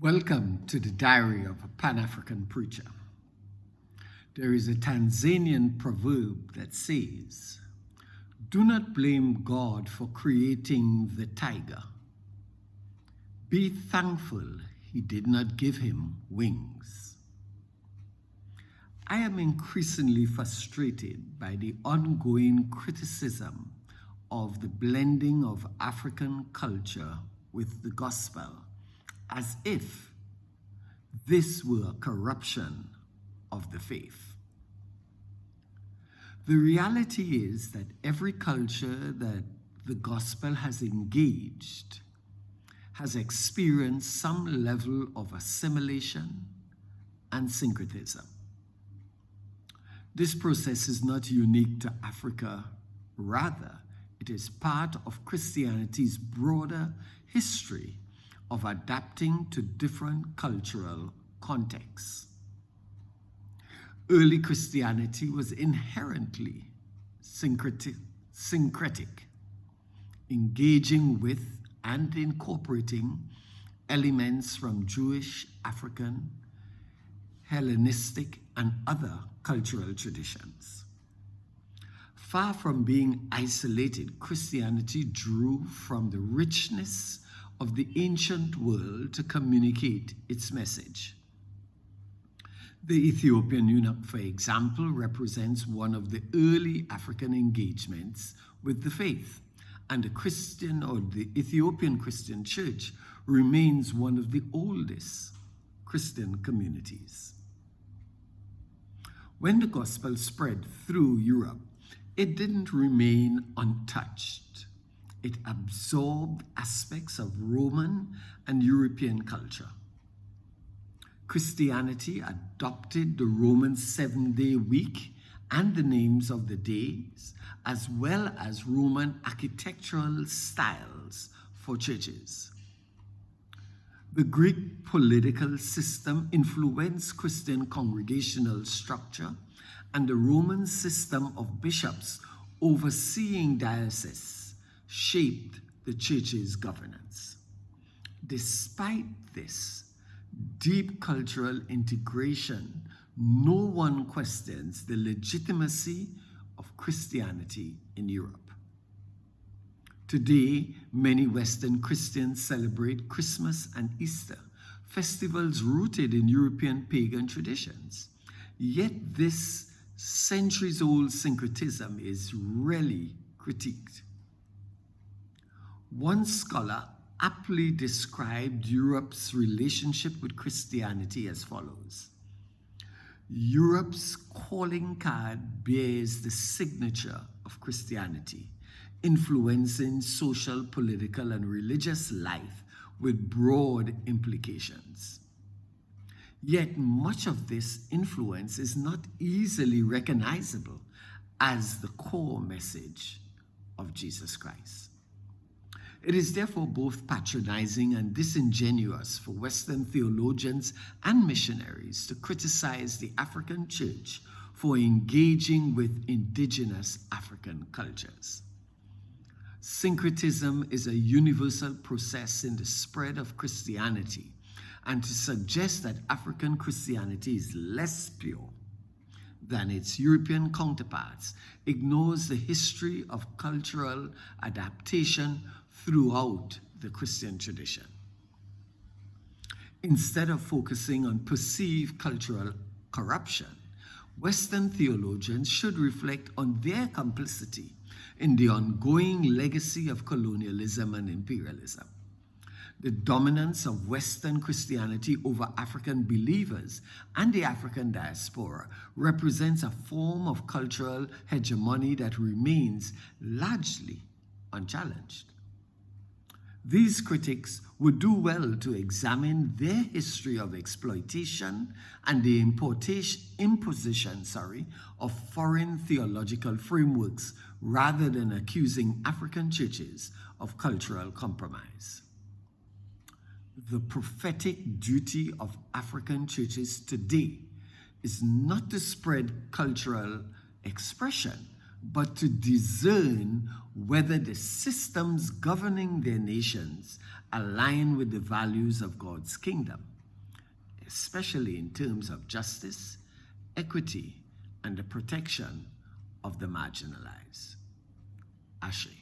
Welcome to the Diary of a Pan-African Preacher. There is a Tanzanian proverb that says, "Do not blame God for creating the tiger. Be thankful he did not give him wings." I am increasingly frustrated by the ongoing criticism of the blending of African culture with the gospel, as if this were a corruption of the faith. The reality is that every culture that the gospel has engaged has experienced some level of assimilation and syncretism. This process is not unique to Africa. Rather, it is part of Christianity's broader history of adapting to different cultural contexts. Early Christianity was inherently syncretic, engaging with and incorporating elements from Jewish, African, Hellenistic, and other cultural traditions. Far from being isolated, Christianity drew from the richness of the ancient world to communicate its message. The Ethiopian eunuch, for example, represents one of the early African engagements with the faith, and the Ethiopian Christian Church remains one of the oldest Christian communities. When the gospel spread through Europe, it didn't remain untouched. It absorbed aspects of Roman and European culture. Christianity adopted the Roman 7-day week and the names of the days, as well as Roman architectural styles for churches. The Greek political system influenced Christian congregational structure, and the Roman system of bishops overseeing dioceses shaped the church's governance. Despite this deep cultural integration, no one questions the legitimacy of Christianity in Europe. Today, many Western Christians celebrate Christmas and Easter, festivals rooted in European pagan traditions. Yet this centuries-old syncretism is rarely critiqued. One scholar aptly described Europe's relationship with Christianity as follows: Europe's calling card bears the signature of Christianity, influencing social, political, and religious life with broad implications. Yet much of this influence is not easily recognizable as the core message of Jesus Christ. It is therefore both patronizing and disingenuous for Western theologians and missionaries to criticize the African church for engaging with indigenous African cultures. Syncretism is a universal process in the spread of Christianity, and to suggest that African Christianity is less pure than its European counterparts ignores the history of cultural adaptation throughout the Christian tradition. Instead of focusing on perceived cultural corruption, Western theologians should reflect on their complicity in the ongoing legacy of colonialism and imperialism. The dominance of Western Christianity over African believers and the African diaspora represents a form of cultural hegemony that remains largely unchallenged. These critics would do well to examine their history of exploitation and the imposition of foreign theological frameworks rather than accusing African churches of cultural compromise. The prophetic duty of African churches today is not to spread cultural expression, but to discern whether the systems governing their nations align with the values of God's kingdom especially in terms of justice, equity, and the protection of the marginalized. Ashe.